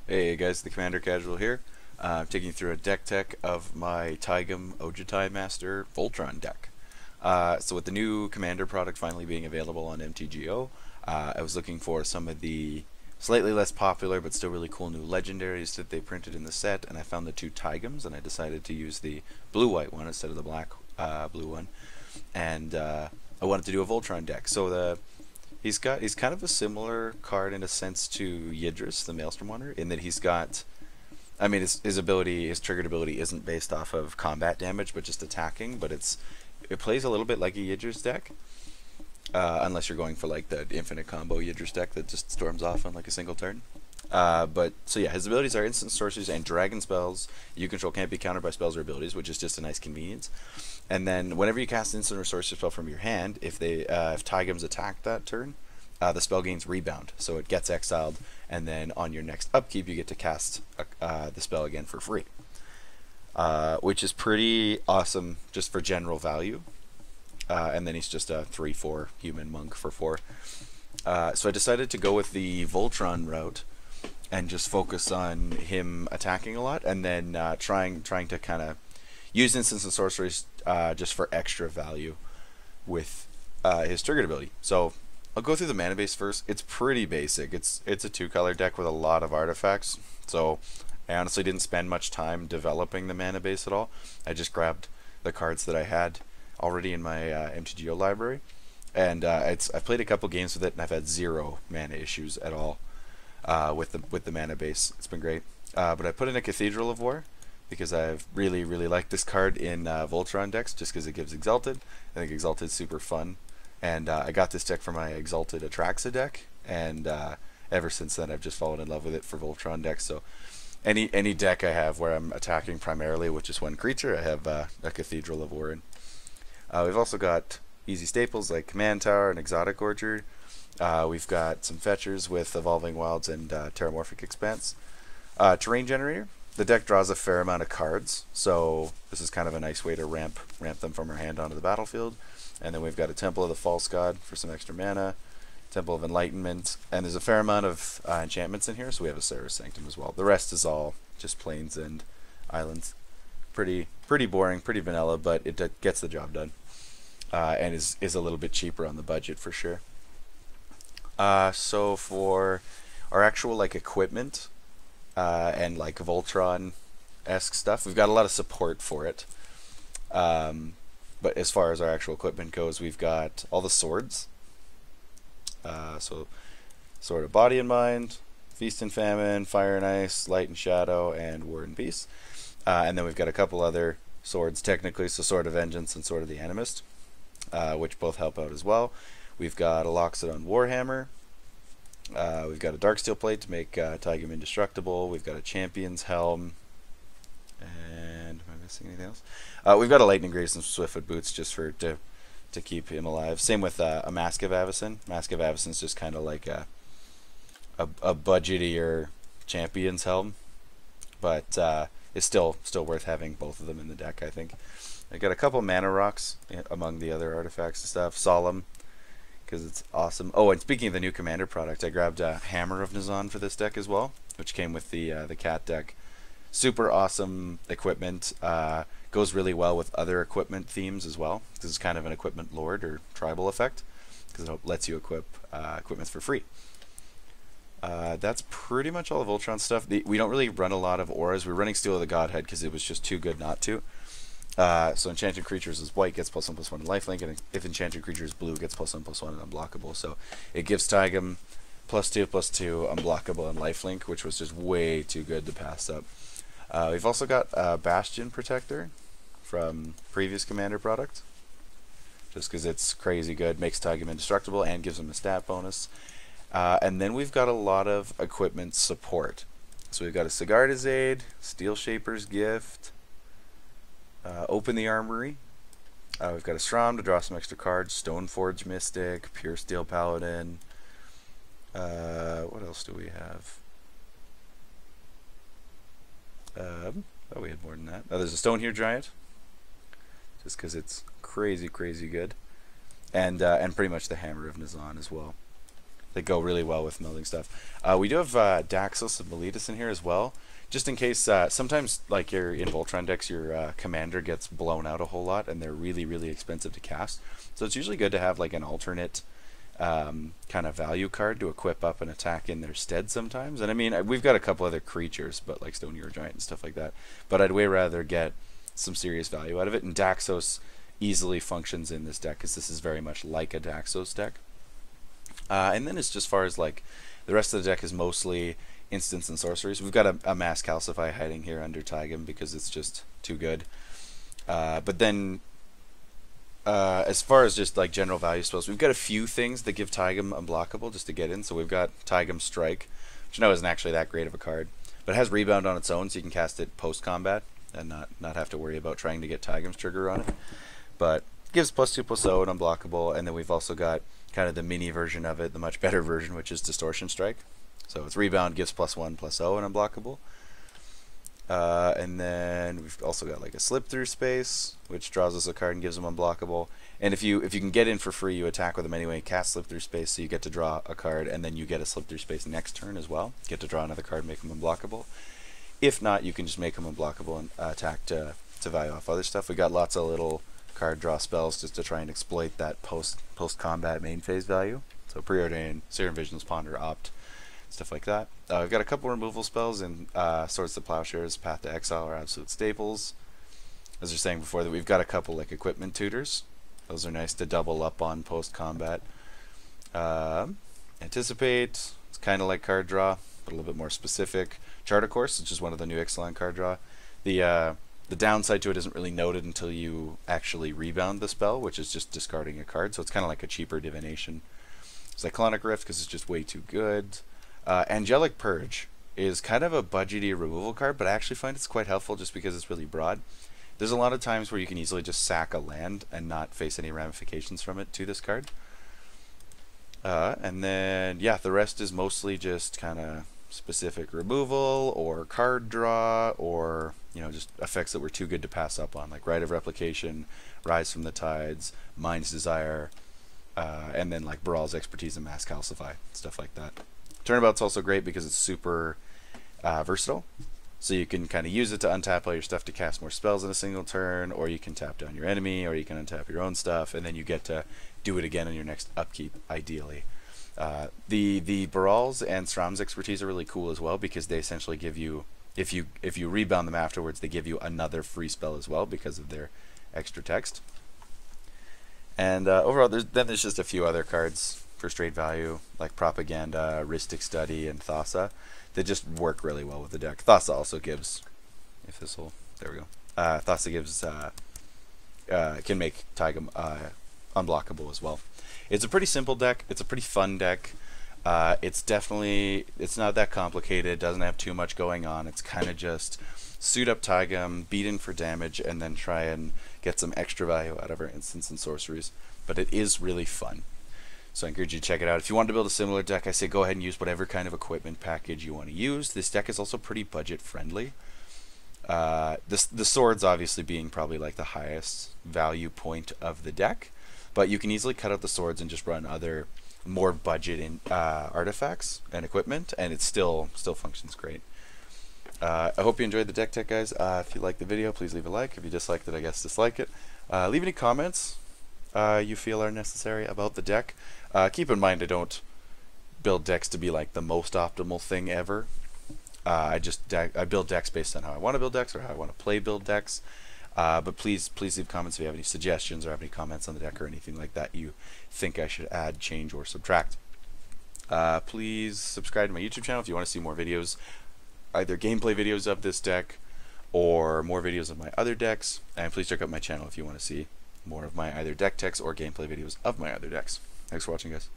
Hey guys, the Commander Casual here. Taking you through a deck tech of my Taigam Ojutai Master Voltron deck. So with the new Commander product finally being available on MTGO, I was looking for some of the slightly less popular but still really cool new legendaries that they printed in the set, and I found the two Taigams, and I decided to use the blue-white one instead of the black blue one. And I wanted to do a Voltron deck. So he's kind of a similar card in a sense to Yidris, the Maelstrom Wanderer, in that he's got. I mean, his ability, his triggered ability, isn't based off of combat damage, but just attacking. But it plays a little bit like a Yidris deck, unless you're going for like the infinite combo Yidris deck that just storms off on like a single turn. But so yeah, his abilities are instant sorceries and dragon spells. You control can't be countered by spells or abilities, which is just a nice convenience. And then whenever you cast instant or sorcery spell from your hand, if Taigams attack that turn, the spell gains rebound, so it gets exiled, and then on your next upkeep you get to cast the spell again for free, which is pretty awesome just for general value. And then he's just a 3/4 human monk for 4. So I decided to go with the Voltron route and just focus on him attacking a lot, and then trying to kind of use instants and sorceries just for extra value with his triggered ability. So I'll go through the mana base first. It's pretty basic. It's a 2-color deck with a lot of artifacts. So I honestly didn't spend much time developing the mana base at all. I just grabbed the cards that I had already in my MTGO library, and I've played a couple games with it, and I've had 0 mana issues at all with the mana base. It's been great. But I put in a Cathedral of War because I've really liked this card in Voltron decks, just because it gives Exalted. I think Exalted's super fun. And I got this deck for my Exalted Atraxa deck, and ever since then I've just fallen in love with it for Voltron decks. So any deck I have where I'm attacking primarily with just one creature, I have a Cathedral of War in. We've also got easy staples like Command Tower and Exotic Orchard. We've got some fetchers with Evolving Wilds and Terramorphic Expanse. Terrain Generator. The deck draws a fair amount of cards, so this is kind of a nice way to ramp them from our hand onto the battlefield. And then we've got a Temple of the False God for some extra mana, Temple of Enlightenment, and there's a fair amount of enchantments in here, so we have a Sarah's Sanctum as well. The rest is all just plains and islands. Pretty boring, pretty vanilla, but it gets the job done, and is a little bit cheaper on the budget for sure. So for our actual like equipment and like Voltron-esque stuff, we've got a lot of support for it. But as far as our actual equipment goes, we've got all the swords. So Sword of Body and Mind, Feast and Famine, Fire and Ice, Light and Shadow, and War and Peace. And then we've got a couple other swords technically, so Sword of Vengeance and Sword of the Animist, which both help out as well. We've got a Loxodon Warhammer. We've got a Darksteel Plate to make Taigam indestructible. We've got a Champion's Helm. And am I missing anything else? We've got a Lightning Greaves and Swiftfoot Boots just to keep him alive. Same with a Mask of Avacyn. Mask of Avacyn is just kind of like a budgetier Champion's Helm, but it's still worth having both of them in the deck, I think. I got a couple mana rocks among the other artifacts and stuff. Solemn, because it's awesome. Oh, and speaking of the new Commander product, I grabbed a Hammer of Nazan for this deck as well, which came with the cat deck. Super awesome equipment. Goes really well with other equipment themes as well. This is kind of an equipment lord or tribal effect, because it lets you equip equipment for free. That's pretty much all of Voltron stuff. We don't really run a lot of auras. We're running Steel of the Godhead because it was just too good not to. So Enchanted Creatures is white, gets +1/+1 in lifelink, and if Enchanted Creature is blue, gets +1/+1 and unblockable. So it gives Taigam +2/+2 unblockable and lifelink, which was just way too good to pass up. We've also got Bastion Protector from previous Commander product, just because it's crazy good, makes Taigam indestructible and gives him a stat bonus. And then we've got a lot of equipment support. So we've got a Sigarda's Aid, Steel Shaper's Gift, Open the Armory. We've got a Strom to draw some extra cards, Stoneforge Mystic, Pure Steel Paladin. What else do we have? Oh, we had more than that. There's a Stonehear Giant, just because it's crazy good, and pretty much the Hammer of Nazan as well. They go really well with melding stuff. We do have Daxos and Meletus in here as well, just in case. Sometimes, like you're in Voltron decks, your commander gets blown out a whole lot, and they're really, really expensive to cast. So it's usually good to have like an alternate kind of value card to equip up and attack in their stead sometimes. And I mean, we've got a couple other creatures, but like Stone Ear Giant and stuff like that. But I'd way rather get some serious value out of it. And Daxos easily functions in this deck because this is very much like a Daxos deck. And then it's just as far as like the rest of the deck is mostly instants and sorceries. We've got a Mass Calcify hiding here under Taigam because it's just too good. But then as far as just like general value spells, we've got a few things that give Taigam unblockable just to get in. So we've got Taigam Strike, which I know isn't actually that great of a card, but it has Rebound on its own, so you can cast it post-combat and not have to worry about trying to get Taigam's trigger on it. But it gives +2/+0 and unblockable, and then we've also got kind of the mini version of it, the much better version, which is Distortion Strike. So its Rebound gives +1/+0 and unblockable. And then we've also got like a Slip Through Space, which draws us a card and gives them unblockable. And if you can get in for free, you attack with them anyway, cast Slip Through Space, so you get to draw a card, and then you get a Slip Through Space next turn as well. Get to draw another card, make them unblockable. If not, you can just make them unblockable and attack to value off other stuff. We got lots of little card draw spells just to try and exploit that post-combat main phase value. So Preordain, Serum Visions, Ponder, Opt, stuff like that. We've got a couple removal spells, and Swords to Plowshares, Path to Exile are absolute staples. As I was saying before, that we've got a couple like Equipment Tutors. Those are nice to double up on post-combat. Anticipate, it's kind of like card draw, but a little bit more specific. Charter Course, which is one of the new excellent card draw. The downside to it isn't really noted until you actually rebound the spell, which is just discarding a card, so it's kind of like a cheaper divination. Cyclonic Rift, because it's just way too good. Angelic Purge is kind of a budgety removal card, but I actually find it's quite helpful just because it's really broad. There's a lot of times where you can easily just sack a land and not face any ramifications from it to this card. And then, yeah, the rest is mostly just kind of specific removal or card draw, or just effects that were too good to pass up on, like Rite of Replication, Rise from the Tides, Mind's Desire, and then like Brawl's Expertise and Mass Calcify, stuff like that. Turnabout's also great because it's super versatile, so you can kind of use it to untap all your stuff to cast more spells in a single turn, or you can tap down your enemy, or you can untap your own stuff, and then you get to do it again in your next upkeep, ideally. The Baral's and Sram's Expertise are really cool as well, because they essentially give you, if you rebound them afterwards, they give you another free spell as well because of their extra text. And overall, there's just a few other cards for straight value, like Propaganda, Rhystic Study, and Thassa, that just work really well with the deck. Thassa also gives, there we go. Thassa gives, can make Taigam unblockable as well. It's a pretty simple deck. It's a pretty fun deck. It's not that complicated. Doesn't have too much going on. It's kind of just suit up Taigam, beat in for damage, and then try and get some extra value out of our instants and sorceries. But it is really fun. So I encourage you to check it out. If you want to build a similar deck, I say go ahead and use whatever kind of equipment package you want to use. This deck is also pretty budget friendly. The swords obviously being probably like the highest value point of the deck, but you can easily cut out the swords and just run other more budget artifacts and equipment, and it still functions great. I hope you enjoyed the deck tech, guys. If you liked the video, please leave a like. If you disliked it, I guess dislike it. Leave any comments you feel are necessary about the deck. Keep in mind, I don't build decks to be like the most optimal thing ever. I build decks based on how I want to build decks or how I want to build decks. But please leave comments if you have any suggestions or have any comments on the deck or anything like that you think I should add, change, or subtract. Please subscribe to my YouTube channel if you want to see more videos, either gameplay videos of this deck or more videos of my other decks. And please check out my channel if you want to see more of my either deck techs or gameplay videos of my other decks. Thanks for watching, guys.